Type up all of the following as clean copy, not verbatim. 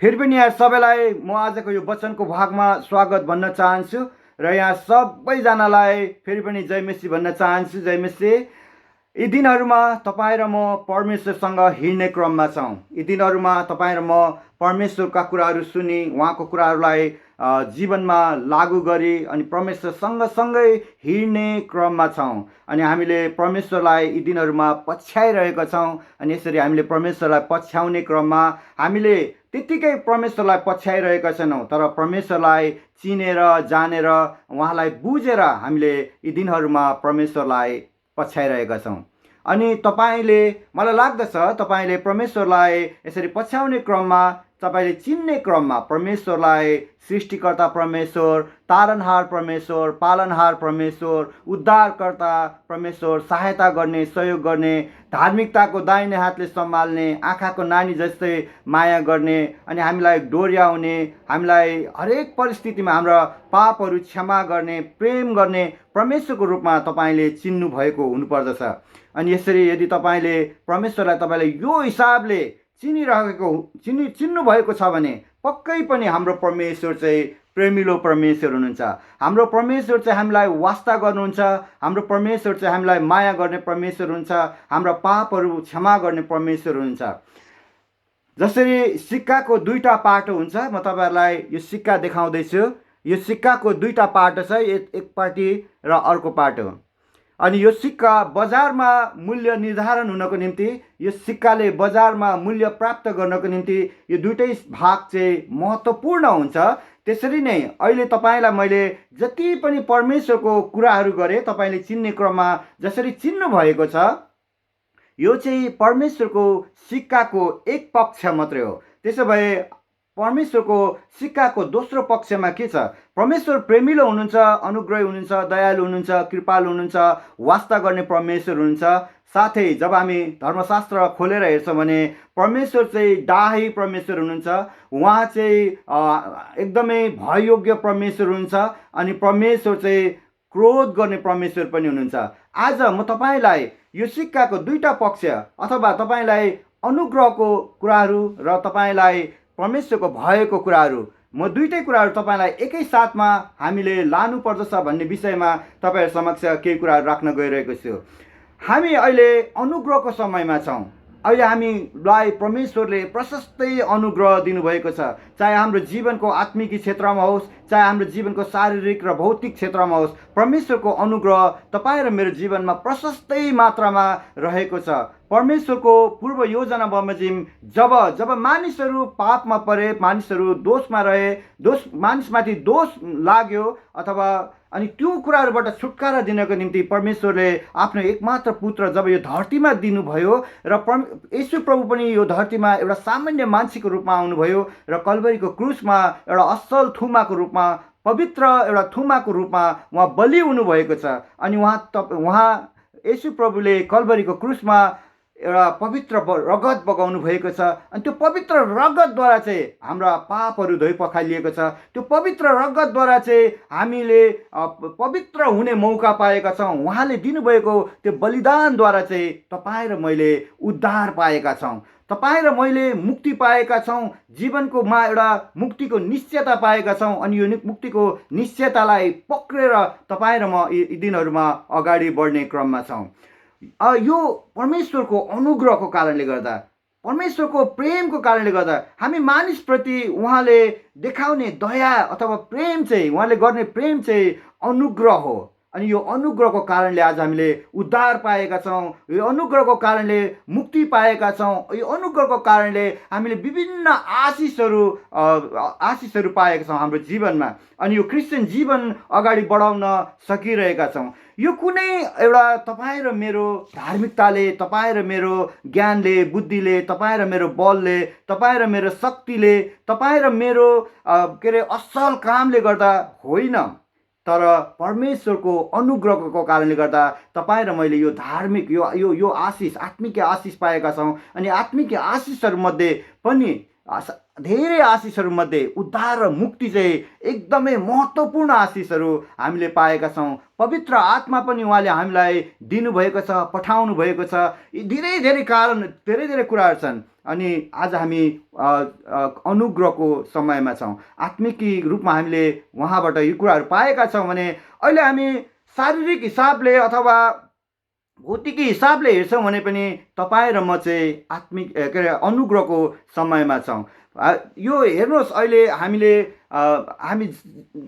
फेरि पनि यहाँ सबैलाई म आजको यो वचनको भागमा स्वागत भन्न चाहन्छु र यहाँ सबैजनालाई फेरि पनि जय मसी भन्न चाहन्छु। जय मसी। यी दिनहरूमा तपाईँ र म परमेश्वरसँग हिँड्ने क्रममा छौँ। यी दिनहरूमा तपाईँ र म परमेश्वरका कुराहरू सुनि उहाँको कुराहरूलाई जीवनमा लागू गरी अनि परमेश्वर सँगसँगै हिँड्ने क्रममा छौँ। अनि हामीले परमेश्वरलाई यी दिनहरूमा पछ्याइरहेका छौँ। अनि यसरी हामीले परमेश्वरलाई पछ्याउने क्रममा हामीले त्यत्तिकै परमेश्वरलाई पछ्याइरहेका छैनौँ, तर परमेश्वरलाई चिनेर जानेर उहाँलाई बुझेर हामीले यी दिनहरूमा परमेश्वरलाई पछ्याइरहेका छौँ। अनि तपाईँले, मलाई लाग्दछ तपाईँले परमेश्वरलाई यसरी पछ्याउने क्रममा, तपाईँले चिन्ने क्रममा परमेश्वरलाई सृष्टिकर्ता परमेश्वर, तारनहार परमेश्वर, पालनहार परमेश्वर, उद्धारकर्ता परमेश्वर, सहायता गर्ने, सहयोग गर्ने, धार्मिकताको दाहिने हातले सम्हाल्ने, आँखाको नानी जस्तै माया गर्ने अनि हामीलाई डोर्याउने, हामीलाई हरेक परिस्थितिमा हाम्रा पापहरू क्षमा गर्ने, प्रेम गर्ने परमेश्वरको रूपमा तपाईँले चिन्नु भएको हुनुपर्दछ। अनि यसरी यदि तपाईँले परमेश्वरलाई तपाईँले यो हिसाबले चिन्नु भएको छ भने पक्कै पनि हाम्रो परमेश्वर चाहिँ प्रेमिलो परमेश्वर हुनुहुन्छ। हाम्रो परमेश्वर चाहिँ हामीलाई वास्ता गर्नुहुन्छ। हाम्रो परमेश्वर चाहिँ हामीलाई माया गर्ने परमेश्वर हुनुहुन्छ। हाम्रा पापहरू क्षमा गर्ने परमेश्वर हुनुहुन्छ। जसरी सिक्काको दुईटा पाटो हुन्छ, म तपाईँहरूलाई यो सिक्का देखाउँदैछु। यो सिक्काको दुईटा पाटो छ, एकपट्टि र अर्को पाटो। अनि यो सिक्का बजारमा मूल्य निर्धारण हुनको निम्ति, यो सिक्काले बजारमा मूल्य प्राप्त गर्नको निम्ति यो दुईटै भाग चाहिँ महत्त्वपूर्ण हुन्छ। त्यसरी नै अहिले तपाईँलाई मैले जति पनि परमेश्वरको कुराहरू गरेँ, तपाईँले चिन्ने क्रममा जसरी चिन्नु भएको छ, यो चाहिँ परमेश्वरको सिक्काको एक पक्ष मात्रै हो। त्यसो भए परमेश्वरको सिक्काको दोस्रो पक्षमा के छ? परमेश्वर प्रेमिलो हुनुहुन्छ, अनुग्रही हुनुहुन्छ, दयालु हुनुहुन्छ, कृपालु हुनुहुन्छ, वास्ता गर्ने परमेश्वर हुनुहुन्छ। साथै जब हामी धर्मशास्त्र खोलेर हेर्छौँ भने परमेश्वर चाहिँ डाही परमेश्वर हुनुहुन्छ। उहाँ चाहिँ एकदमै भययोग्य परमेश्वर हुनुहुन्छ। अनि परमेश्वर चाहिँ क्रोध गर्ने परमेश्वर पनि हुनुहुन्छ। आज म तपाईँलाई यो सिक्काको दुईटा पक्ष अथवा तपाईँलाई अनुग्रहको कुराहरू र तपाईँलाई परमेश्वरको भएको कुराहरू, म दुईटै कुराहरू तपाईँलाई एकै साथमा हामीले लानुपर्दछ भन्ने विषयमा तपाईँहरू समक्ष केही कुराहरू राख्न गइरहेको छु। हामी अहिले अनुग्रहको समयमा छौँ। अहिले हामीलाई परमेश्वरले प्रशस्तै अनुग्रह दिनुभएको छ। चाहे हाम्रो जीवनको आत्मिक क्षेत्रमा होस्, चाहे हाम्रो जीवनको शारीरिक र भौतिक क्षेत्रमा होस्, परमेश्वरको अनुग्रह तपाईँ र मेरो जीवनमा प्रशस्तै मात्रामा रहेको छ। परमेश्वरको पूर्व योजना बमोजिम जब जब मानिसहरू पापमा परे, मानिसहरू दोषमा रहे, मानिसमाथि दोष लाग्यो अथवा अनि त्यो कुराहरूबाट छुटकारा दिनको निम्ति परमेश्वरले आफ्नो एकमात्र पुत्र जब यो धरतीमा दिनुभयो र येशू प्रभु पनि यो धरतीमा एउटा सामान्य मान्छेको रूपमा आउनुभयो र कल्भरीको क्रुसमा एउटा असल थुमाको रूपमा, पवित्र एउटा थुमाको रूपमा उहाँ बलि हुनुभएको छ। अनि उहाँ येशू प्रभुले कल्भरीको क्रुसमा एउटा पवित्र रगत बगाउनु भएको छ। अनि त्यो पवित्र रगतद्वारा चाहिँ हाम्रा पापहरू धोइ पखालिएको छ। त्यो पवित्र रगतद्वारा चाहिँ हामीले पवित्र हुने मौका पाएका छौँ। उहाँले दिनुभएको त्यो बलिदानद्वारा चाहिँ तपाईँ र मैले उद्धार पाएका छौँ। तपाईँ र मैले मुक्ति पाएका छौँ। जीवनकोमा एउटा मुक्तिको निश्चयता पाएका छौँ। अनि यो मुक्तिको निश्चयतालाई पक्रेर तपाईँ र म यी दिनहरूमा अगाडि बढ्ने क्रममा छौँ। यो परमेश्वरको अनुग्रहको कारणले गर्दा, परमेश्वरको प्रेमको कारणले गर्दा हामी मानिसप्रति उहाँले देखाउने दया अथवा प्रेम चाहिँ, उहाँले गर्ने प्रेम चाहिँ अनुग्रह हो। अनि यो अनुग्रहको कारणले आज हामीले उद्धार पाएका छौँ। यो अनुग्रहको कारणले मुक्ति पाएका छौँ। यो अनुग्रहको कारणले हामीले विभिन्न आशिषहरू पाएका छौँ हाम्रो जीवनमा। अनि यो क्रिस्चियन जीवन अगाडि बढाउन सकिरहेका छौँ। यो कुनै एउटा तपाईँ र मेरो धार्मिकताले, तपाईँ र मेरो ज्ञानले, बुद्धिले, तपाईँ र मेरो बलले, तपाईँ र मेरो शक्तिले, तपाईँ र मेरो असल कामले गर्दा होइन, तर परमेश्वरको अनुग्रहको कारणले गर्दा तपाईँ र मैले यो धार्मिक यो आशिष, आत्मिक आशिष पाएका छौँ। अनि आत्मिक आशिषहरूमध्ये पनि धेरै आशिषहरूमध्ये उद्धार र मुक्ति चाहिँ एकदमै महत्त्वपूर्ण आशिषहरू हामीले पाएका छौँ। पवित्र आत्मा पनि उहाँले हामीलाई दिनुभएको छ, पठाउनु भएको छ। यी धेरै धेरै कारण, धेरै धेरै कुराहरू छन्। अनि आज हामी अनुग्रहको समयमा छौँ। आत्मिक रूपमा हामीले उहाँबाट यी कुराहरू पाएका छौँ भने अहिले हामी शारीरिक हिसाबले अथवा भौतिकी हिसाबले हेर्छौँ भने पनि तपाईँ र म चाहिँ आत्मिक के अरे अनुग्रहको समयमा छौँ। यो हेर्नुहोस्, अहिले हामी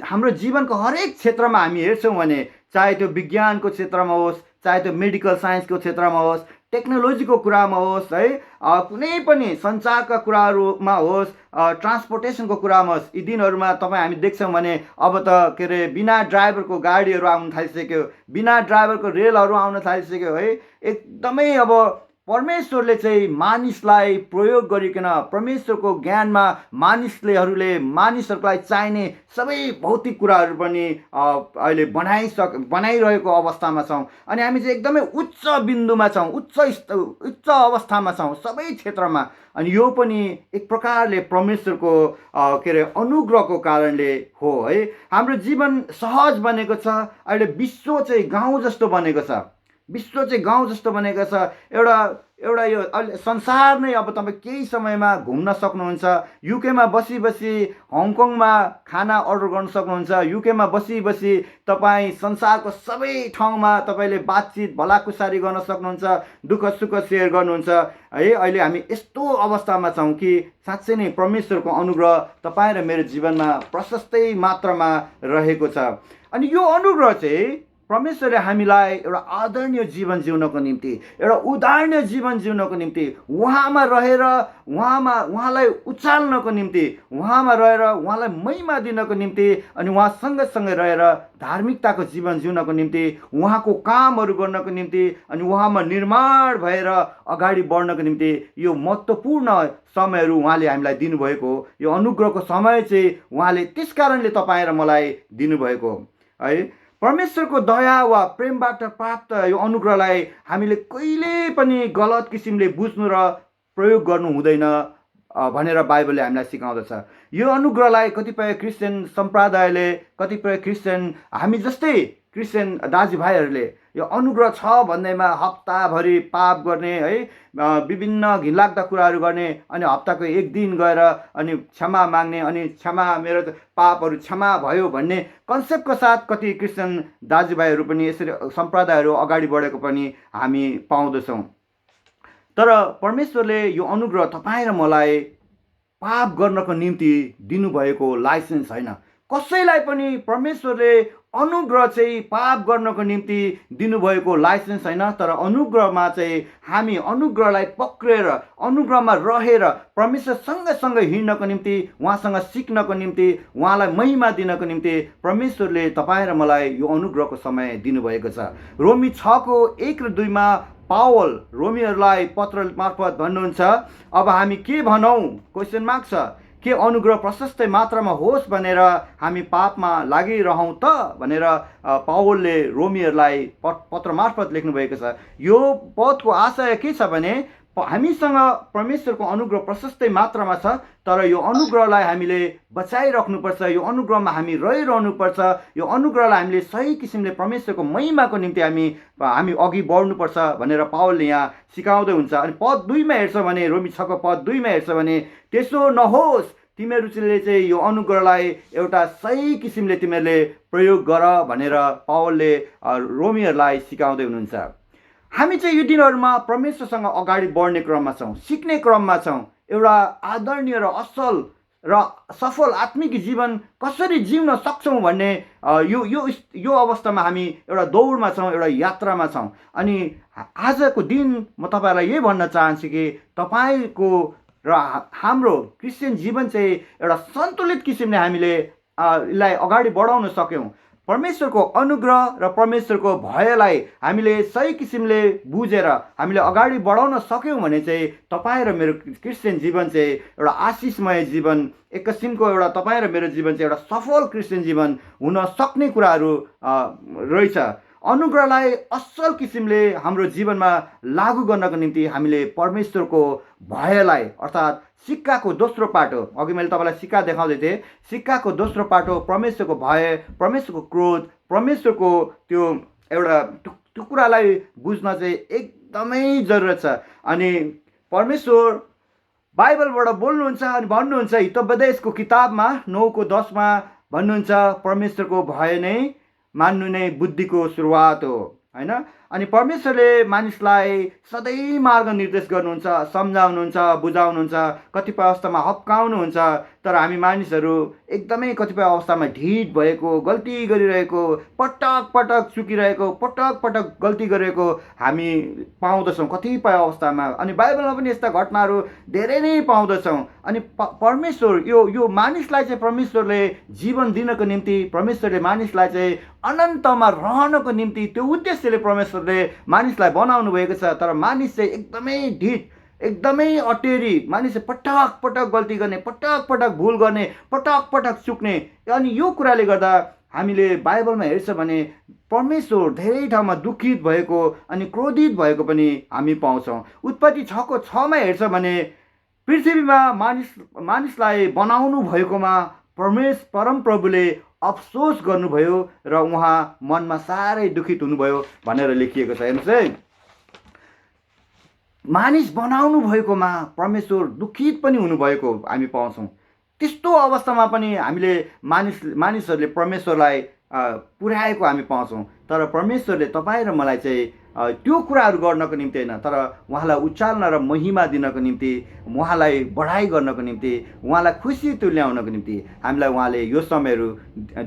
हाम्रो जीवनको हरेक क्षेत्रमा हामी हेर्छौँ भने, चाहे त्यो विज्ञानको क्षेत्रमा होस्, चाहे त्यो मेडिकल साइन्सको क्षेत्रमा होस्, टेक्नोलोजीको कुरामा होस्, है, कुनै पनि सञ्चारका कुराहरूमा होस्, ट्रान्सपोर्टेसनको कुरामा होस्, यी दिनहरूमा हामी देख्छौँ भने अब त के अरे बिना ड्राइभरको गाडीहरू आउन थालिसक्यो, बिना ड्राइभरको रेलहरू आउन थालिसक्यो, है। एकदमै अब परमेश्वरले चाहिँ मानिसलाई प्रयोग गरिकन, परमेश्वरको ज्ञानमा मानिसहरूलाई चाहिने सबै भौतिक कुराहरू पनि अहिले बनाइरहेको अवस्थामा छौँ। अनि हामी चाहिँ एकदमै उच्च बिन्दुमा छौँ, उच्च अवस्थामा छौँ सबै क्षेत्रमा। अनि यो पनि एक प्रकारले परमेश्वरको के अरे अनुग्रहको कारणले हो, है। हाम्रो जीवन सहज बनेको छ। अहिले विश्व चाहिँ गाउँ जस्तो बनेको छ, विश्व चाहिँ गाउँ जस्तो बनेको छ। एउटा यो अहिले संसार नै अब तपाईँ केही समयमा घुम्न सक्नुहुन्छ। युकेमा बसी हङकङमा खाना अर्डर गर्न सक्नुहुन्छ। युकेमा बसी तपाईँ संसारको सबै ठाउँमा तपाईँले बातचित भलाकुसारी गर्न सक्नुहुन्छ, दुःख सुख सेयर गर्नुहुन्छ, है। अहिले हामी यस्तो अवस्थामा छौँ कि साँच्चै नै परमेश्वरको अनुग्रह तपाईँ र मेरो जीवनमा प्रशस्तै मात्रामा रहेको छ। अनि यो अनुग्रह चाहिँ परमेश्वरले हामीलाई एउटा आदरणीय जीवन जिउनको निम्ति, एउटा उदाहरणीय जीवन जिउनको निम्ति, उहाँमा रहेर उहाँलाई उचाल्नको निम्ति, उहाँमा रहेर उहाँलाई महिमा दिनको निम्ति, अनि उहाँ सँगसँगै रहेर धार्मिकताको जीवन जिउनको निम्ति, उहाँको कामहरू गर्नको निम्ति, अनि उहाँमा निर्माण भएर अगाडि बढ्नको निम्ति यो महत्त्वपूर्ण समयहरू उहाँले हामीलाई दिनुभएको हो। यो अनुग्रहको समय चाहिँ उहाँले त्यस कारणले तपाईँ र मलाई दिनुभएको हो, है। परमेश्वरको दया वा प्रेमबाट प्राप्त यो अनुग्रहलाई हामीले कहिले पनि गलत किसिमले बुझ्नु र प्रयोग गर्नु हुँदैन भनेर बाइबलले हामीलाई सिकाउँदछ। यो अनुग्रहलाई कतिपय क्रिस्चियन सम्प्रदायले, कतिपय क्रिस्चियन, हामी जस्तै क्रिस्चियन दाजुभाइहरूले यो अनुग्रह छ भन्दैमा हप्ताभरि पाप गर्ने, है, विभिन्न घिनलाग्दा कुराहरू गर्ने, अनि हप्ताको एक दिन गएर अनि क्षमा माग्ने, अनि मेरो पापहरू क्षमा भयो भन्ने कन्सेप्टको साथ कति क्रिस्चियन दाजुभाइहरू पनि, यसरी सम्प्रदायहरू अगाडि बढेको पनि हामी पाउँदछौँ। तर परमेश्वरले यो अनुग्रह तपाईँ र मलाई पाप गर्नको निम्ति दिनुभएको लाइसेन्स होइन। कसैलाई पनि परमेश्वरले अनुग्रह चाहिँ पाप गर्नको निम्ति दिनुभएको लाइसेन्स होइन। तर अनुग्रहमा चाहिँ हामी अनुग्रहलाई पक्रेर, अनुग्रहमा रहेर परमेश्वर सँगसँगै हिँड्नको निम्ति, उहाँसँग सिक्नको निम्ति, उहाँलाई महिमा दिनको निम्ति परमेश्वरले तपाईँ र मलाई यो अनुग्रहको समय दिनुभएको छ। रोमी 6:1 र 2मा पावल रोमीहरूलाई पत्र मार्फत भन्नुहुन्छ, अब हामी के भनौँ, क्वेसन मार्क छ, के अनुग्रह प्रशस्तै मात्रामा होस् भनेर हामी पापमा लागिरहौँ त भनेर पावलले रोमीहरूलाई पत्र मार्फत लेख्नु भएको छ। यो पदको आशय के छ भने हामीसँग परमेश्वरको अनुग्रह प्रशस्तै मात्रामा छ, तर यो अनुग्रहलाई हामीले बचाइराख्नुपर्छ, यो अनुग्रहमा हामी रहिरहनुपर्छ, यो अनुग्रहलाई हामीले सही किसिमले परमेश्वरको महिमाको निम्ति हामी अघि बढ्नुपर्छ भनेर पावलले यहाँ सिकाउँदै हुन्छ। अनि पद 2मा हेर्छ भने, रोमी 6 पद 2मा हेर्छ भने, त्यसो नहोस्, तिमीहरूले चाहिँ यो अनुग्रहलाई एउटा सही किसिमले तिमीहरूले प्रयोग गर भनेर पावलले रोमीहरूलाई सिकाउँदै हुनुहुन्छ। हामी चाहिँ यो दिनहरूमा परमेश्वरसँग अगाडि बढ्ने क्रममा छौँ, सिक्ने क्रममा छौँ। एउटा आदरणीय र असल र सफल आत्मिक जीवन कसरी जिउन सक्छौँ भन्ने यो अवस्थामा हामी एउटा दौडमा छौँ, एउटा यात्रामा छौँ। अनि आजको दिन म तपाईँलाई यही भन्न चाहन्छु कि तपाईँको र हाम्रो क्रिस्चियन जीवन चाहिँ एउटा सन्तुलित किसिमले हामीले यसलाई अगाडि बढाउन सक्यौँ। परमेश्वरको अनुग्रह र परमेश्वरको भयलाई हामीले सही किसिमले बुझेर हामीले अगाडि बढाउन सक्यौँ भने चाहिँ तपाईँ र मेरो क्रिस्चियन जीवन चाहिँ एउटा आशिषमय जीवन, एक किसिमको एउटा तपाईँ र मेरो जीवन चाहिँ एउटा सफल क्रिस्चियन जीवन हुन सक्ने कुराहरू रहेछ। अनुग्रहलाई असल किसिमले हाम्रो जीवनमा लागू गर्नको निम्ति हामीले परमेश्वरको भयलाई अर्थात् सिक्काको दोस्रो पाटो, अघि मैले तपाईँलाई सिक्का देखाउँदै थिएँ, सिक्काको दोस्रो पाटो परमेश्वरको भय, परमेश्वरको क्रोध, परमेश्वरको त्यो एउटा त्यो कुरालाई बुझ्न चाहिँ एकदमै जरुरत छ। अनि परमेश्वर बाइबलबाट बोल्नुहुन्छ अनि भन्नुहुन्छ, हितोपदेशको किताबमा 9:10 भन्नुहुन्छ, परमेश्वरको भय नै मान्नु नै बुद्धिको सुरुवात हो, होइन। अनि परमेश्वरले मानिसलाई सधैँ मार्ग निर्देश गर्नुहुन्छ, सम्झाउनुहुन्छ, बुझाउनुहुन्छ, कतिपय अवस्थामा हप्काउनुहुन्छ। तर हामी मानिसहरू एकदमै कतिपय अवस्थामा ढिट भएको, गल्ती गरिरहेको, पटक पटक चुकिरहेको, पटक पटक गल्ती गरेको हामी पाउँदछौँ कतिपय अवस्थामा। अनि बाइबलमा पनि यस्ता घटनाहरू धेरै नै पाउँदछौँ। अनि परमेश्वर यो मानिसलाई चाहिँ परमेश्वरले जीवन दिनको निम्ति, परमेश्वरले मानिसलाई चाहिँ अनन्तमा रहनको निम्ति त्यो उद्देश्यले परमेश्वरले मानिसलाई बनाउनु भएको छ। तर मानिस चाहिँ एकदमै ढिट, एकदमै अटेरी, मानिस पटक पटक गल्ती गर्ने, पटक पटक भुल गर्ने, पटक पटक चुक्ने। अनि यो कुराले गर्दा हामीले बाइबलमा हेर्छ भने परमेश्वर धेरै ठाउँमा दुखित भएको अनि क्रोधित भएको पनि हामी पाउँछौँ। उत्पत्ति 6:6 हेर्छ भने पृथ्वीमा मानिसलाई बनाउनु भएकोमा परमप्रभुले अफसोस गर्नुभयो र उहाँ मनमा साह्रै दुखित हुनुभयो भनेर लेखिएको छ। हेर्नुहोस् है, मानिस बनाउनु भएकोमा परमेश्वर दुखित पनि हुनुभएको हामी पाउँछौँ। त्यस्तो अवस्थामा पनि हामीले मानिसहरूले परमेश्वरलाई पुर्याएको हामी पाउँछौँ। तर परमेश्वरले तपाईँ र मलाई चाहिँ त्यो कुराहरू गर्नको निम्ति होइन, तर उहाँलाई उचाल्न र महिमा दिनको निम्ति, उहाँलाई बढाइ गर्नको निम्ति, उहाँलाई खुसी तुल्याउनको निम्ति हामीलाई उहाँले यो समयहरू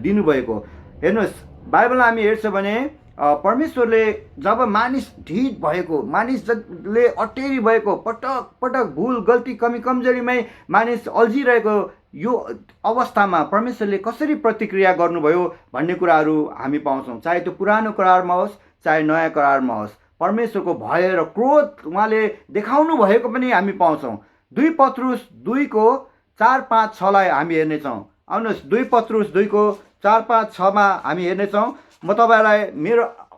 दिनुभएको। हेर्नुहोस्, बाइबलमा हामी हेर्छ भने परमेश्वरले जब मानिस ढिट भएको, मानिसले अटेरी भएको, पटक पटक भुल गल्ती कमी कमजोरीमै मानिस अल्झिरहेको यो अवस्थामा परमेश्वरले कसरी प्रतिक्रिया गर्नुभयो भन्ने कुराहरू हामी पाउँछौँ। चाहे त्यो पुरानो करारमा होस्, चाहे नयाँ करारमा होस्, परमेश्वरको भय र क्रोध उहाँले देखाउनु भएको पनि हामी पाउँछौँ। 2 पत्रुस 2:4-5-6 हामी हेर्नेछौँ। आउनुहोस्, 2 पत्रुस 2:4-5-6 हामी हेर्नेछौँ। म तपाईँलाई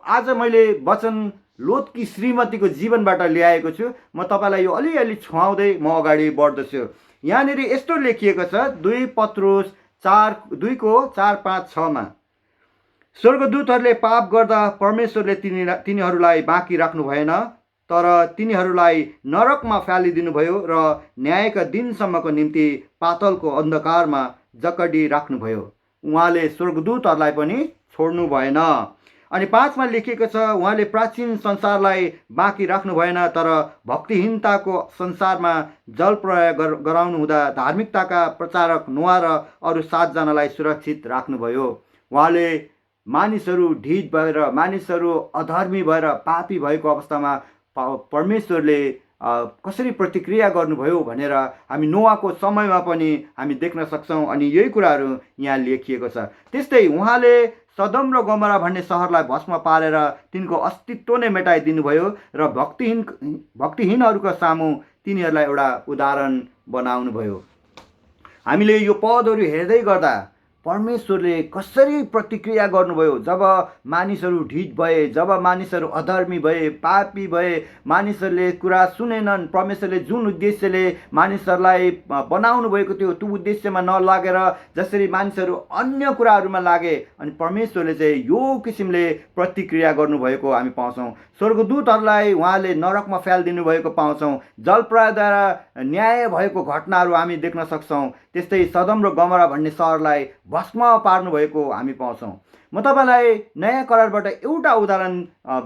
आज मैले वचन लोतकी श्रीमतीको जीवनबाट ल्याएको छु। म तपाईँलाई यो अलिअलि छुवाउँदै म अगाडि बढ्दछु। यहाँनिर यस्तो लेखिएको छ 2 पत्रुस 2:4-5-6 स्वर्गदूतहरूले पाप गर्दा परमेश्वरले तिनीहरूलाई बाँकी राख्नु भएन, तर तिनीहरूलाई नरकमा फालिदिनुभयो र न्यायका दिनसम्मको निम्ति पातलको अन्धकारमा जकडी राख्नुभयो। उहाँले स्वर्गदूतहरूलाई पनि छोड्नु भएन। अनि 5मा लेखिएको छ, उहाँले प्राचीन संसारलाई बाँकी राख्नु भएन, तर भक्तिहीनताको संसारमा जल प्रयोग गराउनु हुँदा धार्मिकताका प्रचारक नोआ र अरू 7 जनालाई सुरक्षित राख्नुभयो। उहाँले मानिसहरू ढिट भएर, मानिसहरू अधर्मी भएर, पापी भएको अवस्थामा परमेश्वरले कसरी प्रतिक्रिया गर्नुभयो भनेर हामी नोआको समयमा पनि हामी देख्न सक्छौँ। अनि यही कुराहरू यहाँ लेखिएको छ। त्यस्तै उहाँले सदम र गमोरा भन्ने सहरलाई भस्म पारेर तिनको अस्तित्व नै मेटाइदिनुभयो र भक्तिहीनहरूको सामु तिनीहरूलाई एउटा उदाहरण बनाउनुभयो। हामीले यो पदहरू हेर्दै गर्दा परमेश्वरले कसरी प्रतिक्रिया गर्नुभयो जब मानिसहरू ढिट भए, जब मानिसहरू अधर्मी भए, पापी भए, मानिसहरूले कुरा सुनेनन्। परमेश्वरले जुन उद्देश्यले मानिसहरूलाई बनाउनु भएको थियो त्यो उद्देश्यमा नलागेर जसरी मानिसहरू अन्य कुराहरूमा लागे, अनि परमेश्वरले चाहिँ यो किसिमले प्रतिक्रिया गर्नुभएको हामी पाउँछौँ। स्वर्गदूतहरूलाई उहाँले नरकमा फ्यालिदिनु भएको पाउँछौँ। जलप्रलयद्वारा न्याय भएको घटनाहरू हामी देख्न सक्छौँ। त्यस्तै सदम र गमोरा भन्ने सहरलाई भस्म पार्नु भएको हामी पाउँछौँ। म तपाईँलाई नयाँ करारबाट एउटा उदाहरण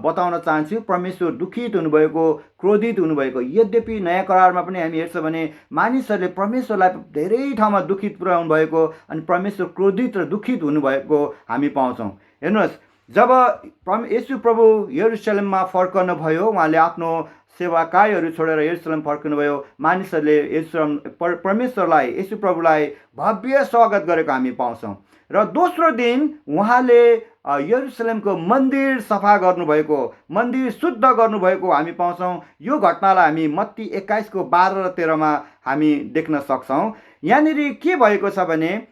बताउन चाहन्छु। परमेश्वर दुखित हुनुभएको, क्रोधित हुनुभएको। यद्यपि नयाँ करारमा पनि हामी हेर्छ भने मानिसहरूले परमेश्वरलाई धेरै ठाउँमा दुखित पुर्याउनु भएको अनि परमेश्वर क्रोधित र दुखित हुनुभएको हामी पाउँछौँ। हेर्नुहोस्, जब येशू प्रभु यरुशलेममा फर्कनु भयो, उहाँले आफ्नो सेवाकाईहरू छोडेर यरुशलेम फर्किनुभयो। मानिसहरूले परमेश्वरलाई, येशू प्रभुलाई भव्य स्वागत गरेको हामी पाउँछौँ। र दोस्रो दिन उहाँले यरुशलेमको मन्दिर सफा गर्नुभएको, मन्दिर शुद्ध गर्नुभएको हामी पाउँछौँ। यो घटनालाई हामी मत्ती 21:12 र 13 हामी देख्न सक्छौँ। यहाँनिर के भएको छ भने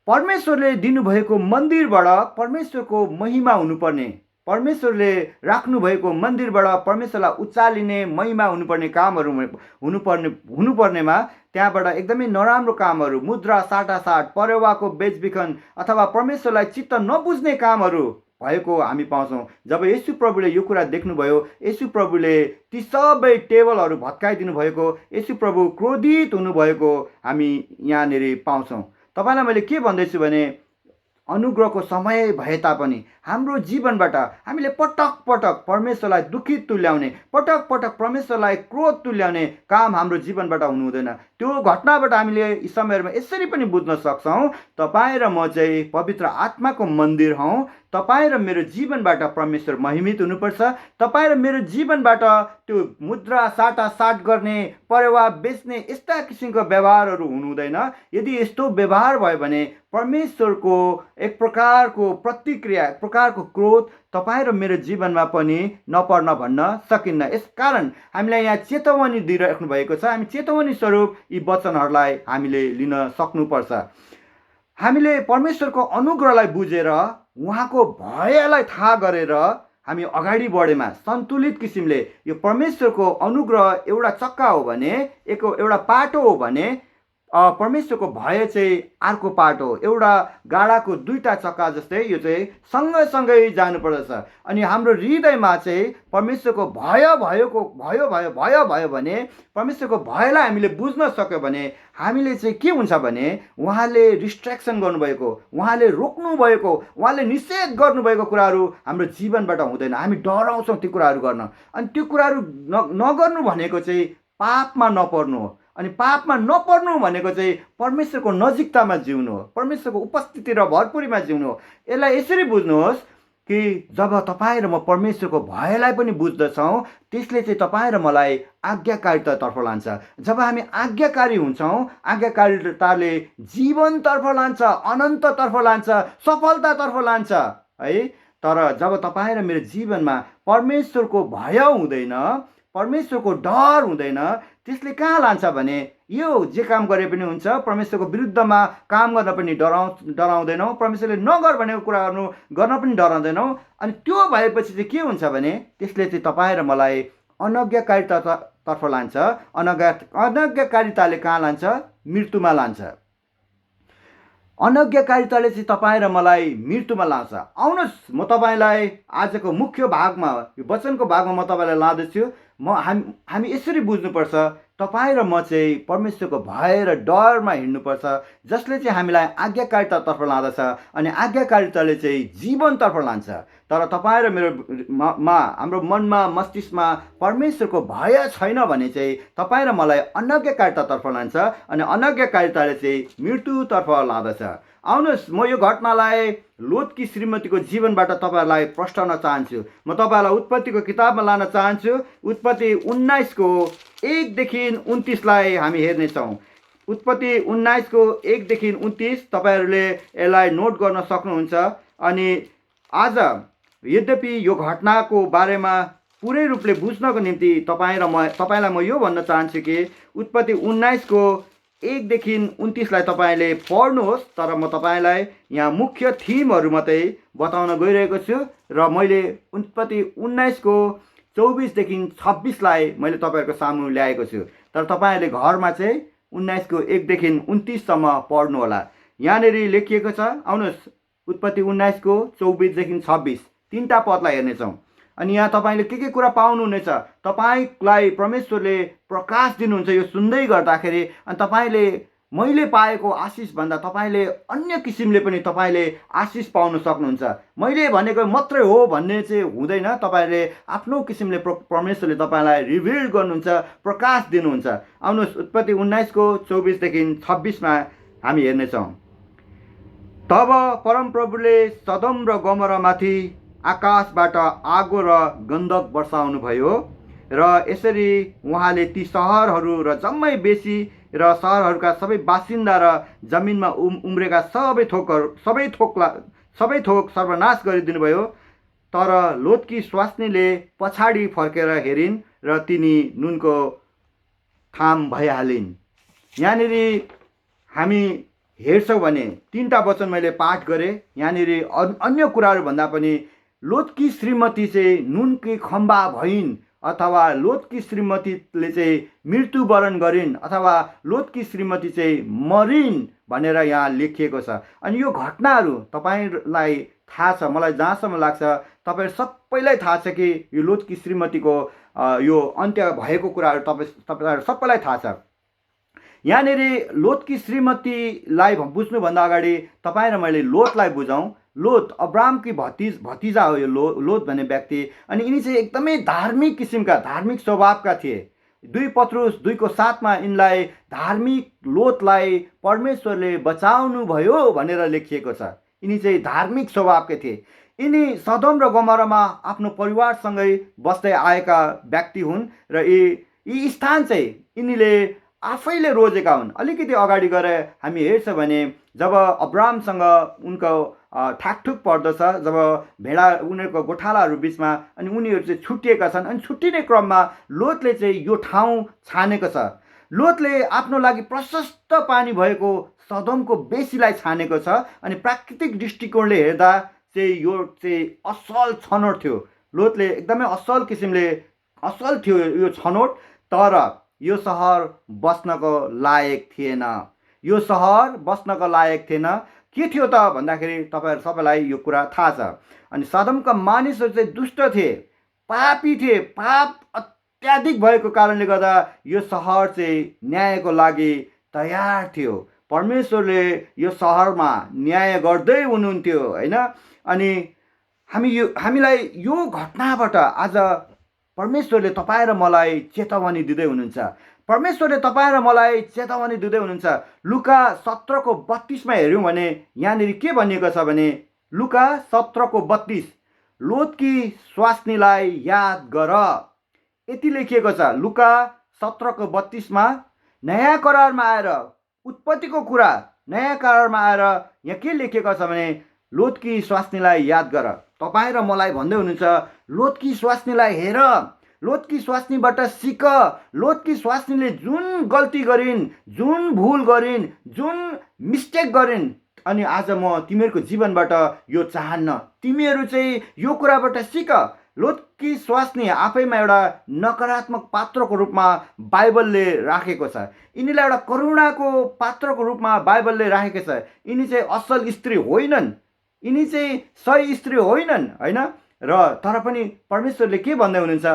परमेश्वरले दिनुभएको मन्दिरबाट परमेश्वरको महिमा हुनुपर्ने, परमेश्वरले राख्नुभएको मन्दिरबाट परमेश्वरलाई उचालिने महिमा हुनुपर्ने कामहरू हुनुपर्नेमा त्यहाँबाट एकदमै नराम्रो कामहरू, मुद्रा साटासाट, परेवाको बेचबिखन अथवा परमेश्वरलाई चित्त नबुझ्ने कामहरू भएको हामी पाउँछौँ। जब येशू प्रभुले यो कुरा देख्नुभयो, येशू प्रभुले ती सबै टेबलहरू भत्काइदिनु भएको, येशू प्रभु क्रोधित हुनुभएको हामी यहाँनिर पाउँछौँ। तपाईँलाई मैले के भन्दैछु भने अनुग्रहको समय भए तापनि हाम्रो जीवनबाट हामीले पटक पटक परमेश्वरलाई दुखित तुल्याउने, पटक पटक परमेश्वरलाई क्रोध तुल्याउने काम हाम्रो जीवनबाट हुनु हुँदैन। त्यो घटनाबाट हामीले यी समयहरूमा यसरी पनि बुझ्न सक्छौँ, तपाईँ र म चाहिँ पवित्र आत्माको मन्दिर हौँ। तपाईँ र मेरो जीवनबाट परमेश्वर महिमित हुनुपर्छ। तपाईँ र मेरो जीवनबाट त्यो मुद्रा साटासाट गर्ने, परेवा बेच्ने यस्ता किसिमको व्यवहारहरू हुनु हुँदैन। यदि यस्तो व्यवहार भयो भने परमेश्वरको एक प्रकारको प्रतिक्रिया, एक प्रकारको क्रोध तपाईँ र मेरो जीवनमा पनि नपर्न भन्न सकिन्न। यसकारण हामीलाई यहाँ चेतवनी दिइराख्नु भएको छ। हामी चेतवनी स्वरूप यी वचनहरूलाई हामीले लिन सक्नुपर्छ। हामीले परमेश्वरको अनुग्रहलाई बुझेर उहाँको भयलाई थाहा गरेर हामी अगाडि बढेमा सन्तुलित किसिमले, यो परमेश्वरको अनुग्रह एउटा चक्का हो भने, एउटा पाटो हो भने परमेश्वरको भय चाहिँ अर्को पाटो हो। एउटा गाडाको दुईटा चक्का जस्तै यो चाहिँ सँगसँगै जानुपर्दछ। अनि हाम्रो हृदयमा चाहिँ परमेश्वरको भय भयो भने, परमेश्वरको भयलाई हामीले बुझ्न सक्यो भने हामीले चाहिँ के हुन्छ भने उहाँले रिस्ट्रिक्सन गर्नुभएको, उहाँले रोक्नुभएको, उहाँले निषेध गर्नुभएको कुराहरू हाम्रो जीवनबाट हुँदैन। हामी डराउँछौँ त्यो कुराहरू गर्न। अनि त्यो कुराहरू नगर्नु भनेको चाहिँ पापमा नपर्नु हो। अनि पापमा नपर्नु भनेको चाहिँ परमेश्वरको नजिकतामा जिउनु हो, परमेश्वरको उपस्थिति र भरपुरीमा जिउनु हो। यसलाई यसरी बुझ्नुहोस् कि जब तपाईँ र म परमेश्वरको भयलाई पनि बुझ्दछौँ, त्यसले चाहिँ तपाईँ र मलाई आज्ञाकारितातर्फ लान्छ। जब हामी आज्ञाकारी हुन्छौँ, आज्ञाकारिताले जीवनतर्फ लान्छ, अनन्ततर्फ लान्छ, सफलतातर्फ लान्छ है। तर जब तपाईँ र मेरो जीवनमा परमेश्वरको भय हुँदैन, परमेश्वरको डर हुँदैन, त्यसले कहाँ लान्छ भने यो जे काम गरे पनि हुन्छ, परमेश्वरको विरुद्धमा काम गर्न पनि डराउँदैनौँ, परमेश्वरले नगर भनेको कुराहरू गर्न पनि डराउँदैनौँ। अनि त्यो भएपछि चाहिँ के हुन्छ भने त्यसले चाहिँ तपाईँ र मलाई अनज्ञाकारितातर्फ लान्छ। अनज्ञाकारिताले कहाँ लान्छ? मृत्युमा लान्छ। अनज्ञाकारिताले चाहिँ तपाईँ र मलाई मृत्युमा लान्छ। आउनुहोस् म तपाईँलाई आजको मुख्य भागमा, यो वचनको भागमा म तपाईँलाई लाँदैछु। हामी यसरी बुझ्नुपर्छ, तपाईँ र म चाहिँ परमेश्वरको भय र डरमा हिँड्नुपर्छ, जसले चाहिँ हामीलाई आज्ञाकारितातर्फ लाँदछ अनि आज्ञाकारिताले चाहिँ जीवनतर्फ लान्छ। तर तपाईँ र मेरो हाम्रो मनमा, मस्तिष्कमा परमेश्वरको भय छैन भने चाहिँ तपाईँ र मलाई अनज्ञाकारितातर्फ लान्छ अनि अनज्ञाकारिताले चाहिँ मृत्युतर्फ लाँदछ। आउनुहोस् म यो घटनालाई लोतकी श्रीमतीको जीवनबाट तपाईँहरूलाई प्रस्ताउन चाहन्छु। म तपाईँहरूलाई उत्पत्तिको किताबमा लान चाहन्छु। उत्पत्ति 19को 1देखि 29लाई हामी हेर्नेछौँ। उत्पत्ति 19को 1देखि 29 तपाईँहरूले यसलाई नोट गर्न सक्नुहुन्छ। अनि आज यद्यपि यो घटनाको बारेमा पुरै रूपले बुझ्नको निम्ति तपाईँलाई म यो भन्न चाहन्छु कि उत्पत्ति 19को 1देखि 29लाई तपाईँले पढ्नुहोस्। तर म तपाईँलाई यहाँ मुख्य थिमहरू मात्रै बताउन गइरहेको छु र मैले उत्पत्ति 19को 24देखि 26लाई मैले तपाईँहरूको सामु ल्याएको छु। तर तपाईँहरूले घरमा चाहिँ 19को 1देखि 29सम्म पढ्नुहोला। यहाँनिर लेखिएको छ, आउनुहोस् उत्पत्ति 19को 24देखि 26 तीनटा पदलाई हेर्नेछौँ। अनि यहाँ तपाईँले के कुरा पाउनुहुनेछ। तपाईँलाई परमेश्वरले प्रकाश दिनुहुन्छ यो सुन्दै गर्दाखेरि। अनि तपाईँले मैले पाएको आशिष भन्दा तपाईँले अन्य किसिमले पनि तपाईँले आशिष पाउन सक्नुहुन्छ। मैले भनेको मात्रै हो भन्ने चाहिँ हुँदैन। तपाईँले आफ्नो किसिमले परमेश्वरले तपाईँलाई रिभिल गर्नुहुन्छ, प्रकाश दिनुहुन्छ। आउनुहोस् उत्पत्ति 19को 24देखि 26मा हामी हेर्नेछौँ। तब परमप्रभुले सदम र गमोरामाथि आकाशबाट आगो र गन्धक वर्षाउनु भयो र यसरी उहाँले ती सहरहरू र जम्मै बेसी र सहरहरूका सबै बासिन्दा र जमिनमा उम्रेका सबै थोक सर्वनाश गरिदिनु भयो। तर लोतकी स्वास्नीले पछाडि फर्केर हेरिन् र तिनी नुनको थाम भइहालिन्। यहाँनिर हामी हेर्छौँ भने तीनटा वचन मैले पाठ गरेँ। यहाँनिर अन्य कुराहरू भन्दा पनि लोतकी श्रीमती चाहिँ नुनकी खम्बा भइन्, अथवा लोतकी श्रीमतीले चाहिँ मृत्युवरण गरिन्, अथवा लोतकी श्रीमती चाहिँ मरिन् भनेर यहाँ लेखिएको छ। अनि यो घटनाहरू तपाईँलाई थाहा छ, मलाई जहाँसम्म लाग्छ तपाईँहरू सबैलाई थाहा छ कि यो लोतकी श्रीमतीको यो अन्त्य भएको कुराहरू तपाईँहरू सबैलाई थाहा छ। यहाँनिर लोतकी श्रीमतीलाई बुझ्नुभन्दा अगाडि तपाईँ र मैले लोतलाई बुझौँ। लोत अब्रामकी भतिजा हो यो लोत भन्ने व्यक्ति। अनि यिनी चाहिँ एकदमै धार्मिक किसिमका, धार्मिक स्वभावका थिए। 2 पत्रुस 2:7 यिनलाई धार्मिक लोतलाई परमेश्वरले बचाउनु भयो भनेर लेखिएको छ। यिनी चाहिँ धार्मिक स्वभावका थिए। यिनी सदोम र गमोरामा आफ्नो परिवारसँगै बस्दै आएका व्यक्ति हुन् र यी स्थान चाहिँ यिनीले आफैले रोजेका हुन्। अलिकति अगाडि गएर हामी हेर्छ भने जब अब्रामसँग उनको ठाकठुक पर्दछ, जब भेडा उनीहरूको गोठालाहरू बिचमा, अनि उनीहरू चाहिँ छुट्टिएका छन्, अनि छुट्टिने क्रममा लोतले चाहिँ यो ठाउँ छानेको छ। लोतले आफ्नो लागि प्रशस्त पानी भएको सदोमको बेसीलाई छानेको छ। अनि प्राकृतिक दृष्टिकोणले हेर्दा चाहिँ यो चाहिँ असल छनौट थियो। लोतले एकदमै असल किसिमले असल थियो यो छनौट, तर यो सहर बस्नको लायक थिएन। यो सहर बस्नको लायक थिएन। के थियो त भन्दाखेरि तपाईँहरू सबैलाई यो कुरा थाहा छ। अनि सदोमका मानिसहरू चाहिँ दुष्ट थिए, पापी थिए। पाप अत्याधिक भएको कारणले गर्दा यो सहर चाहिँ न्यायको लागि तयार थियो। परमेश्वरले यो सहरमा न्याय गर्दै हुनुहुन्थ्यो, होइन। अनि हामीलाई यो घटनाबाट आज परमेश्वरले तपाईँ र मलाई चेतावनी दिँदै हुनुहुन्छ। परमेश्वरले तपाईँ र मलाई चेतावनी दिँदै हुनुहुन्छ। लुका 17:32 हेऱ्यौँ भने यहाँनिर के भनिएको छ भने, लुका 17:32, लोतकी स्वास्नीलाई याद गर, यति लेखिएको छ। लुका 17:32 नयाँ करारमा आएर, उत्पत्तिको कुरा नयाँ करारमा आएर यहाँ के लेखिएको छ भने, लोतकी स्वास्नीलाई याद गर। तपाईँ र मलाई भन्दै हुनुहुन्छ, लोतकी स्वास्नीलाई हेर, लोतकी स्वास्नीबाट सिक। लोतकी स्वास्नीले जुन गल्ती गरिन्, जुन भुल गरिन्, जुन मिस्टेक गरिन्, अनि आज म तिमीहरूको जीवनबाट यो चाहन्न। तिमीहरू चाहिँ यो कुराबाट सिक। लोतकी स्वास्नी आफैमा एउटा नकारात्मक पात्रको रूपमा बाइबलले राखेको छ। यिनीलाई एउटा करुणाको पात्रको रूपमा बाइबलले राखेको छ। यिनी चाहिँ असल स्त्री होइनन्, यिनी चाहिँ सही स्त्री होइनन्, होइन। र तर पनि परमेश्वरले के भन्दै हुनुहुन्छ,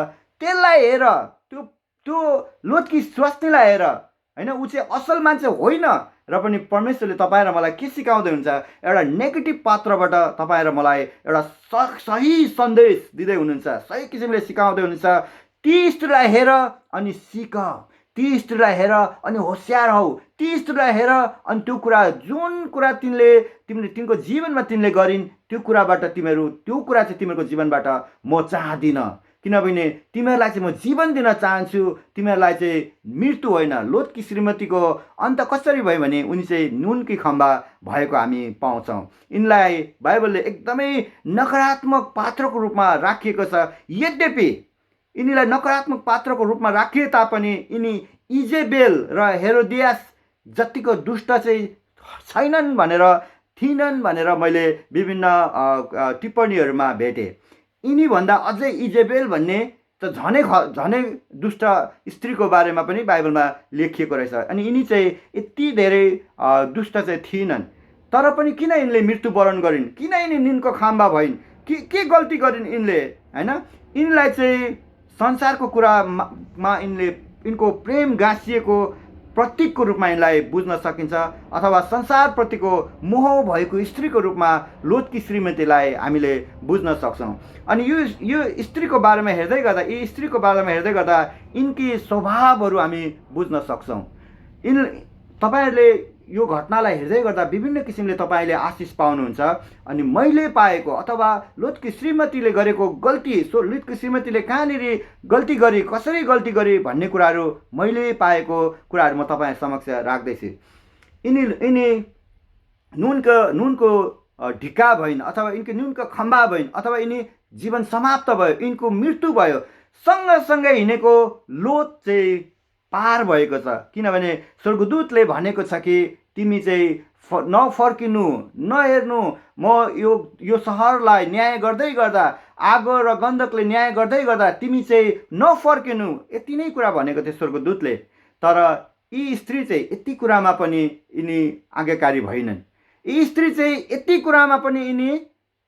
त्यसलाई हेर, त्यो लोतकी स्वास्नीलाई हेर, होइन। ऊ चाहिँ असल मान्छे होइन। र पनि परमेश्वरले तपाईँ र मलाई के सिकाउँदै हुन्छ, एउटा नेगेटिभ पात्रबाट तपाईँ र मलाई एउटा सही सन्देश दिँदै हुनुहुन्छ, सही किसिमले सिकाउँदै हुनुहुन्छ। ती स्त्रीलाई हेर अनि सिक, ती स्त्रीलाई हेर अनि होसियार हौ, ती स्त्रीलाई हेर अनि त्यो कुरा, जुन कुरा तिमीले तिम्रो जीवनमा तिमीले गरिन्, त्यो कुरा चाहिँ तिमीहरूको जीवनबाट म चाहदिनँ। किनभने तिमीहरूलाई चाहिँ म जीवन दिन चाहन्छु, तिमीहरूलाई चाहिँ मृत्यु होइन। लोतकी श्रीमतीको अन्त कसरी भयो भने उनी चाहिँ नुनकी खम्बा भएको हामी पाउँछौँ। यिनलाई बाइबलले एकदमै नकारात्मक पात्रको रूपमा राखिएको छ। यद्यपि यिनीलाई नकारात्मक पात्रको रूपमा राखिए तापनि यिनी इजेबेल र हेरोदियास जतिको दुष्ट चाहिँ छैनन् थिएनन् भनेर मैले विभिन्न टिप्पणीहरूमा भेटेँ। यिनीभन्दा अझै इजेबेल भन्ने त झनै दुष्ट स्त्रीको बारेमा पनि बाइबलमा लेखिएको रहेछ। अनि यिनी चाहिँ यति धेरै दुष्ट चाहिँ थिएनन्। तर पनि किन यिनले मृत्युवरण गरिन्, किन यिनी नुनको खम्बा भइन्, के गल्ती गरिन् यिनले, होइन। यिनलाई चाहिँ संसारको कुरामा यिनको प्रेम गाँसिएको प्रतीकको रूपमा यिनलाई बुझ्न सकिन्छ, अथवा संसारप्रतिको मोह भएको स्त्रीको रूपमा लोतकी श्रीमतीलाई हामीले बुझ्न सक्छौँ। अनि यो स्त्रीको बारेमा हेर्दै गर्दा यिनकी स्वभावहरू हामी बुझ्न सक्छौँ। तपाईँहरूले यो घटनालाई हेर्दै गर्दा विभिन्न किसिमले तपाईँले आशिष पाउनुहुन्छ। अनि मैले पाएको अथवा लोतकी श्रीमतीले गरेको गल्ती, लोतकी श्रीमतीले कहाँनिर गल्ती गरी, कसरी गल्ती गरी भन्ने कुराहरू मैले पाएको कुराहरू म तपाईँ समक्ष राख्दैछु। यिनी नुनको ढिका भइन्, अथवा यिनको नुनको खम्बा भइन्, अथवा यिनी जीवन समाप्त भयो, यिनको मृत्यु भयो। सँगसँगै हिँडेको लोत चाहिँ पार भएको छ। किनभने स्वर्गदूतले भनेको छ कि तिमी चाहिँ नफर्किनु, नहेर्नु, म यो सहरलाई न्याय गर्दै गर्दा, आगो र गन्धकले न्याय गर्दै गर्दा तिमी चाहिँ नफर्किनु, यति नै कुरा भनेको थियो स्वर्गदूतले। तर यी स्त्री चाहिँ यति कुरामा पनि यिनी आज्ञाकारी भएनन्। यी स्त्री चाहिँ यति कुरामा पनि यिनी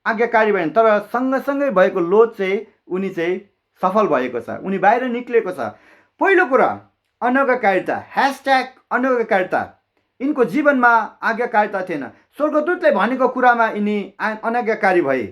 आज्ञाकारी भएन। तर सँगसँगै भएको लोत चाहिँ उनी चाहिँ सफल भएको छ, उनी बाहिर निक्लेको छ। पहिलो कुरा अनौकारिता, ह्यासट्याग अनौकारिता। यिनको जीवनमा आज्ञाकारिता थिएन। स्वर्गदूतले भनेको कुरामा यिनी अनाज्ञाकारी भए,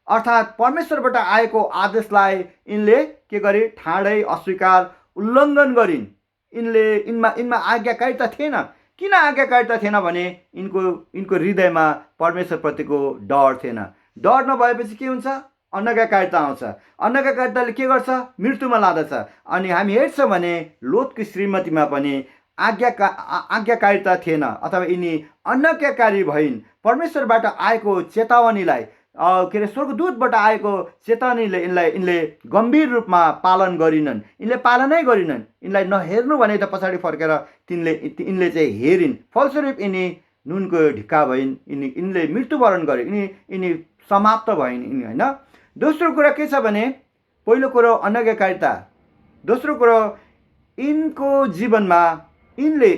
अर्थात् परमेश्वरबाट आएको आदेशलाई यिनले के गरे, ठाडै अस्वीकार, उल्लङ्घन गरिन्। यिनमा आज्ञाकारिता थिएन। किन आज्ञाकारिता थिएन भने यिनको हृदयमा परमेश्वरप्रतिको डर थिएन। डर नभएपछि के हुन्छ, अनज्ञाकारिता आउँछ। अनज्ञाकारिताले के गर्छ, मृत्युमा लाँदछ। अनि हामी हेर्छौँ भने लोतको श्रीमतीमा पनि आज्ञाकारिता थिएन, अथवा यिनी अनज्ञाकारी भइन्। परमेश्वरबाट आएको चेतावनीलाई, के अरे स्वर्गदूतबाट आएको चेतावनीले यिनले गम्भीर रूपमा पालन गरिनन्। यिनले पालनै गरिनन्। यिनलाई नहेर्नु भने त पछाडि फर्केर यिनले चाहिँ हेरिन्। फलस्वरूप यिनी नुनको ढिक्का भइन्। यिनले मृत्युवरण गरे। यिनी समाप्त भइन् होइन। दोस्रो कुरा के छ भने, पहिलो कुरो अनज्ञाकारिता, दोस्रो कुरो यिनको जीवनमा यिनी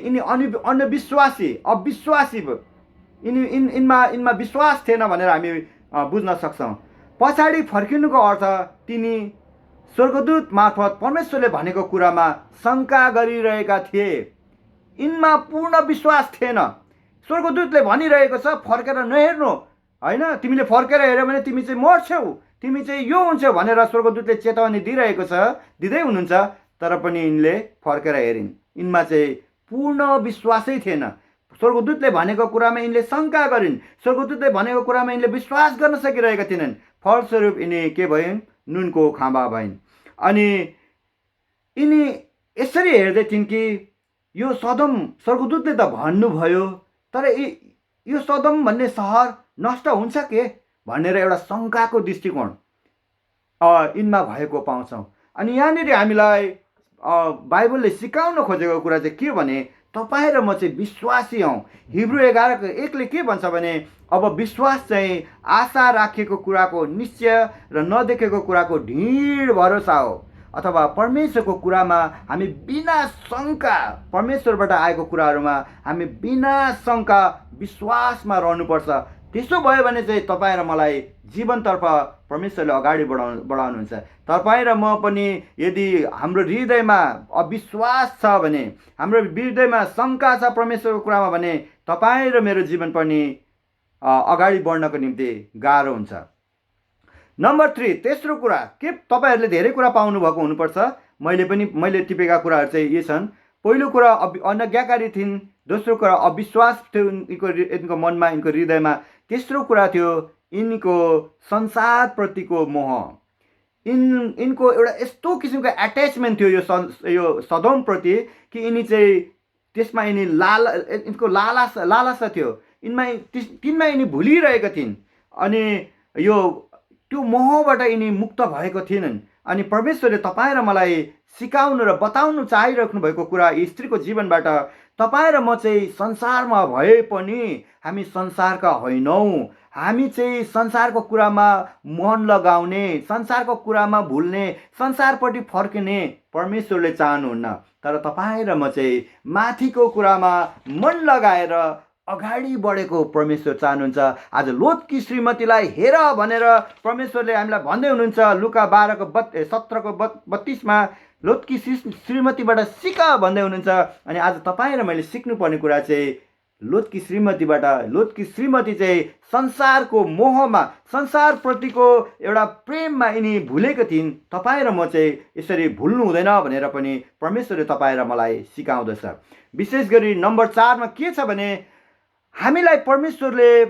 अविश्वासी भयो। यिनमा विश्वास थिएन भनेर हामी बुझ्न सक्छौँ। पछाडि फर्किनुको अर्थ तिनी स्वर्गदूत मार्फत परमेश्वरले भनेको कुरामा शङ्का गरिरहेका थिए। यिनमा पूर्ण विश्वास थिएन। स्वर्गदूतले भनिरहेको छ फर्केर नहेर्नु होइन, तिमीले फर्केर हेऱ्यौ भने तिमी चाहिँ मर्छौ, तिमी चाहिँ यो हुन्छौ भनेर स्वर्गदूतले चेतावनी दिँदै हुनुहुन्छ। तर पनि यिनले फर्केर हेरिन्। यिनमा चाहिँ पूर्ण विश्वासै थिएन। स्वर्गदूतले भनेको कुरामा यिनले शङ्का गरिन्। स्वर्गदूतले भनेको कुरामा यिनले विश्वास गर्न सकिरहेका थिएनन्। फलस्वरूप यिनी के भइन्, नुनको खाँबा भइन्। अनि यिनी यसरी हेर्दै थिइन् कि यो सदम, स्वर्गदूतले त भन्नुभयो, तर यो सदम भन्ने सहर नष्ट हुन्छ के भनेर एउटा शङ्काको दृष्टिकोण यिनमा भएको पाउँछौँ। अनि यहाँनिर हामीलाई बाइबलले सिकाउन खोजेको कुरा चाहिँ के भने, तपाईँ र म चाहिँ विश्वासी हौँ। हिब्रू 11:1ले के भन्छ भने, अब विश्वास चाहिँ आशा राखेको कुराको निश्चय र नदेखेको कुराको ढिड भरोसा हो। अथवा परमेश्वरको कुरामा हामी बिना शङ्का, परमेश्वरबाट आएको कुराहरूमा हामी बिना शङ्का विश्वासमा रहनुपर्छ। त्यसो भयो भने चाहिँ तपाईँ र मलाई जीवनतर्फ परमेश्वरले अगाडि बढाउनुहुन्छ। तपाईँ र म पनि यदि हाम्रो हृदयमा अविश्वास छ भने, हाम्रो हृदयमा शङ्का छ परमेश्वरको कुरामा भने, तपाईँ र मेरो जीवन पनि अगाडि बढ्नको निम्ति गाह्रो हुन्छ। नम्बर 3, तेस्रो कुरा के, तपाईँहरूले धेरै कुरा पाउनुभएको हुनुपर्छ। मैले टिपेका कुराहरू चाहिँ यी छन्। पहिलो कुरा अनज्ञाकारी थिइन्। दोस्रो कुरा अविश्वास थियो यिनको मनमा, यिनको हृदयमा। तेस्रो कुरा थियो यिनको संसारप्रतिको मोह। यिनको एउटा यस्तो किसिमको एट्याचमेन्ट थियो यो सदोमप्रति कि यिनी चाहिँ त्यसमा यिनको लालसा थियो। तिनमा यिनी भुलिरहेका थिइन्। अनि त्यो मोहबाट यिनी मुक्त भएको थिएनन्। अनि परमेश्वरले तपाईँ र मलाई सिकाउनु र बताउनु चाहिराख्नु भएको कुरा स्त्रीको जीवनबाट, तपाईँ र म चाहिँ संसारमा भए पनि हामी संसारका होइनौँ। हामी चाहिँ संसारको कुरामा मन लगाउने, संसारको कुरामा भुल्ने, संसारपट्टि फर्किने परमेश्वरले चाहनुहुन्न। तर तपाईँ र म चाहिँ माथिको कुरामा मन लगाएर अगाडि बढेको परमेश्वर चाहनुहुन्छ। आज लोतकी श्रीमतीलाई हेर भनेर परमेश्वरले हामीलाई भन्दै हुनुहुन्छ। लुका 12:17-32 लोतकी श्रीमतीबाट सिक भन्दै हुनुहुन्छ। अनि आज तपाईँ र मैले सिक्नुपर्ने कुरा चाहिँ लोतकी श्रीमती चाहिँ संसारको मोहमा, संसारप्रतिको एउटा प्रेममा यिनी भुलेको थिइन्। तपाईँ र म चाहिँ यसरी भुल्नु हुँदैन भनेर पनि परमेश्वरले तपाईँ र मलाई सिकाउँदछ। विशेष गरी नम्बर 4मा के छ भने, हामीलाई परमेश्वरले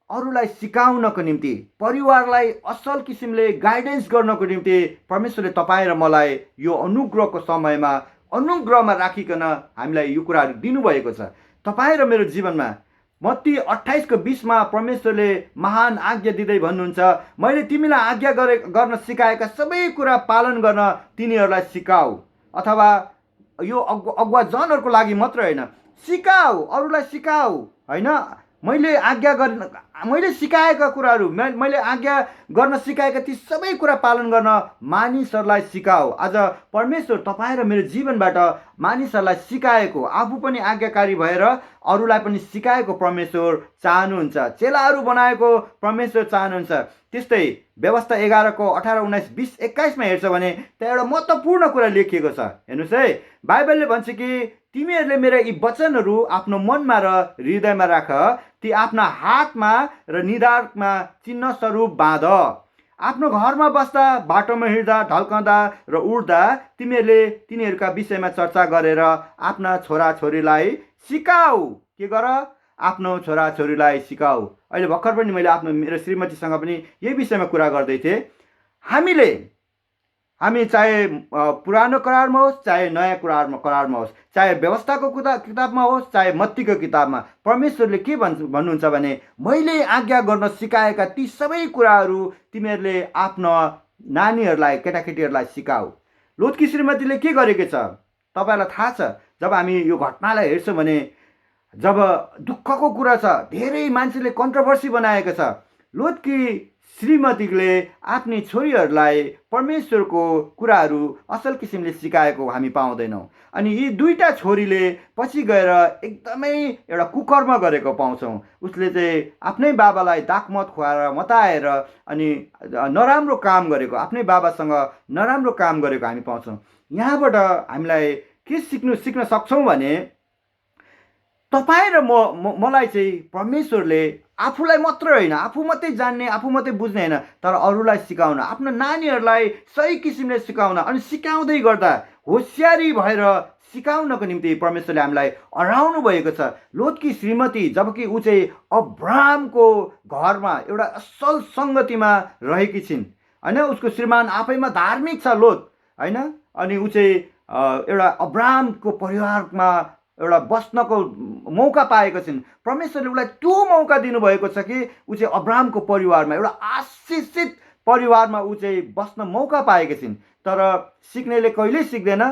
अरूलाई सिकाउनको निम्ति, परिवारलाई असल किसिमले गाइडेन्स गर्नको निम्ति परमेश्वरले तपाईँ र मलाई यो अनुग्रहको समयमा अनुग्रहमा राखिकन हामीलाई यो कुराहरू दिनुभएको छ। तपाईँ र मेरो जीवनमा मत्ती 28:20 परमेश्वरले महान आज्ञा दिँदै भन्नुहुन्छ, मैले तिमीलाई आज्ञा गर्न सिकाएका सबै कुरा पालन गर्न तिनीहरूलाई सिकाऊ। अथवा यो अगुवाजनहरूको लागि मात्र होइन, सिकाऊ, अरूलाई सिकाऊ होइन। मैले सिकाएका कुराहरू, मैले आज्ञा गर्न सिकाएका ती सबै कुरा पालन गर्न मानिसहरूलाई सिकाऊ। आज परमेश्वर तपाईँ र मेरो जीवनबाट मानिसहरूलाई सिकाएको, आफू पनि आज्ञाकारी भएर अरूलाई पनि सिकाएको परमेश्वर चाहनुहुन्छ, चेलाहरू बनाएको परमेश्वर चाहनुहुन्छ। त्यस्तै व्यवस्था 11:18, 19, 20, 21 हेर्छ भने त्यहाँ एउटा महत्त्वपूर्ण कुरा लेखिएको छ। हेर्नुहोस् है, बाइबलले भन्छ कि तिमीहरूले मेरा यी वचनहरू आफ्नो मनमा र हृदयमा राख, ती आफ्ना हातमा र निधारमा चिन्ह स्वरूप बाँध। आफ्नो घरमा बस्दा, बाटोमा हिँड्दा, ढल्कँदा र उड्दा तिमीहरूले तिनीहरूका विषयमा चर्चा गरेर आफ्ना छोराछोरीलाई सिकाऊ। के गर? आफ्नो छोराछोरीलाई सिकाऊ। अहिले भर्खर पनि मैले मेरो श्रीमतीसँग पनि यही विषयमा कुरा गर्दै थिएँ। हामी चाहे पुरानो करारमा होस्, चाहे नयाँ करारमा होस्, चाहे व्यवस्थाको किताबमा होस्, चाहे मत्तीको किताबमा, परमेश्वरले के भन्नुहुन्छ भने मैले आज्ञा गर्न सिकाएका ती सबै कुराहरू तिमीहरूले आफ्नो नानीहरूलाई, केटाकेटीहरूलाई सिकाऊ। लोतकी श्रीमतीले के गरेको छ तपाईँलाई थाहा छ? जब हामी यो घटनालाई हेर्छौँ भने जब दुःखको कुरा छ, धेरै मान्छेले कन्ट्रोभर्सी बनाएको छ। लोतकी श्रीमतीले आफ्नी छोरीहरूलाई परमेश्वरको कुराहरू असल किसिमले सिकाएको हामी पाउँदैनौँ। अनि यी दुईटा छोरीले पछि गएर एकदमै एउटा कुकर्म गरेको पाउँछौँ। उसले चाहिँ आफ्नै बाबालाई दागमत खुवाएर मताएर अनि नराम्रो काम गरेको, आफ्नै बाबासँग नराम्रो काम गरेको हामी पाउँछौँ। यहाँबाट हामीलाई के सिक्न सक्छौँ भने तपाईँ र मलाई चाहिँ परमेश्वरले आफूलाई मात्र होइन, आफू मात्रै जान्ने, आफू मात्रै बुझ्ने होइन, तर अरूलाई सिकाउन, आफ्नो नानीहरूलाई सही किसिमले सिकाउन, अनि सिकाउँदै गर्दा होसियारी भएर सिकाउनको निम्ति परमेश्वरले हामीलाई अराउनु भएको छ। लोतकी श्रीमती जबकि ऊ चाहिँ अब्राहमको घरमा एउटा असल सङ्गतिमा रहेकी छिन् होइन, उसको श्रीमान आफैमा धार्मिक छ लोत होइन, अनि ऊ चाहिँ एउटा अब्राहमको परिवारमा एउटा बस्नको मौका पाएको छिन्। परमेश्वरले उसलाई त्यो मौका दिनुभएको छ कि ऊ चाहिँ अब्राहमको परिवारमा, एउटा आशिषित परिवारमा ऊ चाहिँ बस्न मौका पाएकी छिन्। तर सिक्नेले कहिल्यै सिक्दैन,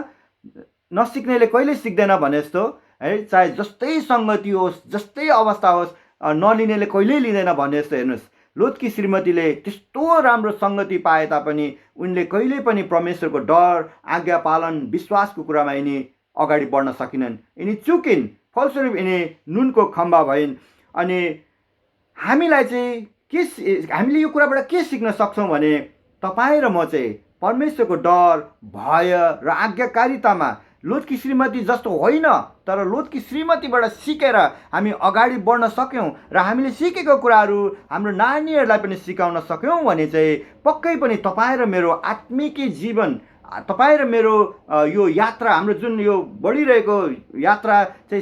नसिक्नेले कहिल्यै सिक्दैन भने जस्तो है, चाहे जस्तै सङ्गति होस्, जस्तै अवस्था होस्, नलिनेले कहिल्यै लिँदैन भने जस्तो। हेर्नुहोस्, लोतकी श्रीमतीले त्यस्तो राम्रो सङ्गति पाए तापनि उनले कहिल्यै पनि परमेश्वरको डर, आज्ञा पालन, विश्वासको कुरामा यिनी अगाडि बढ्न सकिनन्। यिनी चुकिन्, फलस्वरूप यिनी नुनको खम्बा भइन्। अनि हामीले यो कुराबाट के सिक्न सक्छौँ भने तपाईँ र म चाहिँ परमेश्वरको डर, भय र आज्ञाकारितामा लोतकी श्रीमती जस्तो होइन, तर लोतकी श्रीमतीबाट सिकेर हामी अगाडि बढ्न सक्यौँ र हामीले सिकेको कुराहरू हाम्रो नानीहरूलाई पनि सिकाउन सक्यौँ भने चाहिँ पक्कै पनि तपाईँ र मेरो आत्मिकी जीवन, तपाईँ र मेरो यो यात्रा, हाम्रो जुन यो बढिरहेको यात्रा चाहिँ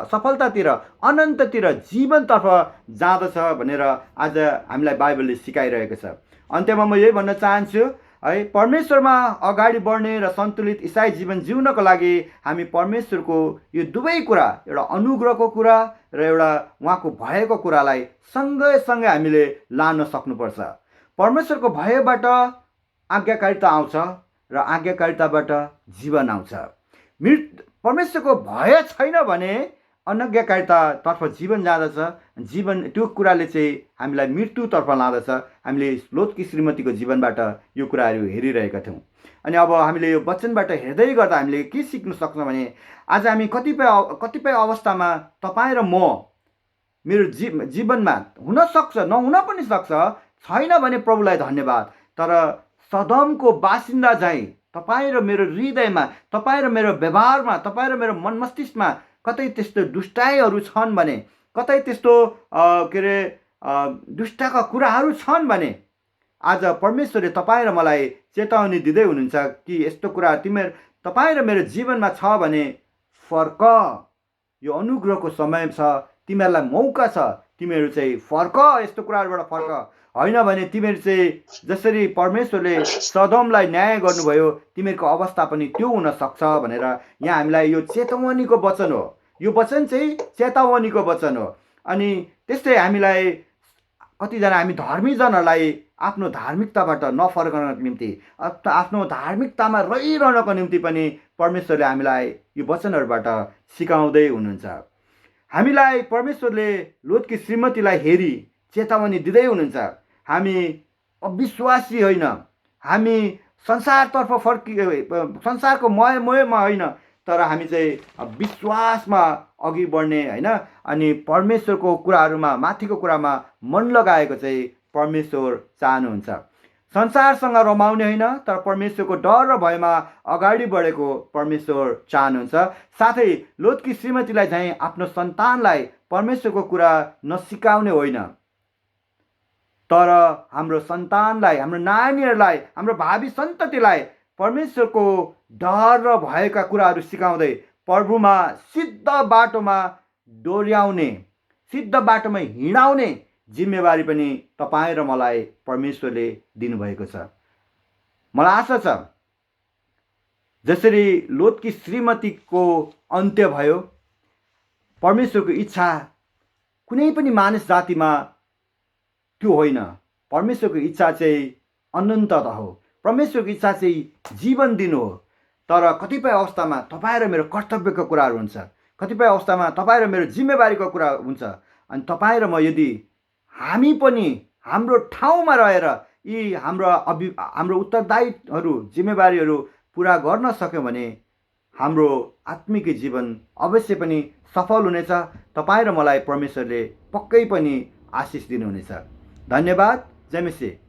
सफलतातिर, अनन्ततिर, जीवनतर्फ जाँदछ भनेर आज हामीलाई बाइबलले सिकाइरहेको छ। अन्त्यमा म यही भन्न चाहन्छु है, परमेश्वरमा अगाडि बढ्ने र सन्तुलित इसाई जीवन जिउनको लागि हामी परमेश्वरको यो दुवै कुरा, एउटा अनुग्रहको कुरा र एउटा उहाँको भयको कुरालाई सँगै हामीले लान सक्नुपर्छ। परमेश्वरको भयबाट आज्ञाकारिता आउँछ र आज्ञाकारिताबाट जीवन आउँछ। परमेश्वरको भय छैन भने अनज्ञाकारितातर्फ जीवन जाँदछ, जीवन त्यो कुराले चाहिँ हामीलाई मृत्युतर्फ लाँदछ। हामीले लोतकी श्रीमतीको जीवनबाट यो कुराहरू हेरिरहेका थियौँ। अनि अब हामीले यो वचनबाट हेर्दै गर्दा हामीले के सिक्न सक्छौँ भने आज हामी कतिपय अवस्थामा तपाईँ र म मेरो जीवनमा हुनसक्छ, नहुन पनि सक्छ, छैन भने प्रभुलाई धन्यवाद, तर सदमको बासिन्दा चाहिँ तपाईँ र मेरो हृदयमा, तपाईँ र मेरो व्यवहारमा, तपाईँ र मेरो मन मस्तिष्कमा कतै त्यस्तो दुष्टाइहरू छन् भने, कतै त्यस्तो दुष्टका कुराहरू छन् भने आज परमेश्वरले तपाईँ र मलाई चेतावनी दिँदै हुनुहुन्छ कि यस्तो कुरा तपाईँ र मेरो जीवनमा छ भने फर्क, यो अनुग्रहको समय छ, तिमीहरूलाई मौका छ, तिमीहरू चाहिँ फर्क, यस्तो कुराहरूबाट फर्क, होइन भने तिमीहरू चाहिँ जसरी परमेश्वरले सदमलाई न्याय गर्नुभयो तिमीहरूको अवस्था पनि त्यो हुन सक्छ भनेर यहाँ हामीलाई यो चेतावनीको वचन हो। यो वचन चाहिँ चेतावनीको वचन हो। अनि त्यस्तै हामीलाई कतिजना हामी धर्मीजनहरूलाई आफ्नो धार्मिकताबाट नफर्कनको निम्ति आफ्नो धार्मिकतामा रहिरहनको निम्ति पनि परमेश्वरले हामीलाई यो वचनहरूबाट सिकाउँदै हुनुहुन्छ। हामीलाई परमेश्वरले लोतकी श्रीमतीलाई हेरी चेतावनी दिँदै हुनुहुन्छ। हामी अविश्वासी होइन, हामी संसारतर्फ संसारको मोहमा होइन, तर हामी चाहिँ विश्वासमा अघि बढ्ने होइन, अनि परमेश्वरको कुराहरूमा माथिको कुरामा मन लगाएको चाहिँ परमेश्वर चाहनुहुन्छ। संसारसँग रमाउने होइन, तर परमेश्वरको डर र भयमा अगाडि बढेको परमेश्वर चाहनुहुन्छ। साथै लोतकी श्रीमतीलाई चाहिँ आफ्नो सन्तानलाई परमेश्वरको कुरा नसिकाउने होइन, तर हाम्रो सन्तानलाई, हाम्रो नानीहरूलाई, हाम्रो भावी सन्ततिलाई परमेश्वरको डर र भयका कुराहरू सिकाउँदै प्रभुमा सिद्ध बाटोमा डोर्याउने, सिद्ध बाटोमा हिँडाउने जिम्मेवारी पनि तपाईँ र मलाई परमेश्वरले दिनुभएको छ। मलाई आशा छ जसरी लोतकी श्रीमतीको अन्त्य भयो, परमेश्वरको इच्छा कुनै पनि मानिस जातिमा त्यो होइन। परमेश्वरको इच्छा चाहिँ अनन्तता हो, परमेश्वरको इच्छा चाहिँ जीवन दिनु हो। तर कतिपय अवस्थामा तपाईँ र मेरो कर्तव्यको कुराहरू हुन्छ, कतिपय अवस्थामा तपाईँ र मेरो जिम्मेवारीको कुरा हुन्छ। अनि तपाईँ र म यदि हामी पनि हाम्रो ठाउँमा रहेर यी हाम्रो उत्तरदायीहरू, जिम्मेवारीहरू पुरा गर्न सक्यौँ भने हाम्रो आत्मिक जीवन अवश्य पनि सफल हुनेछ। तपाईँ र मलाई परमेश्वरले पक्कै पनि आशिष दिनुहुनेछ। धन्यवाद। जय मसीह।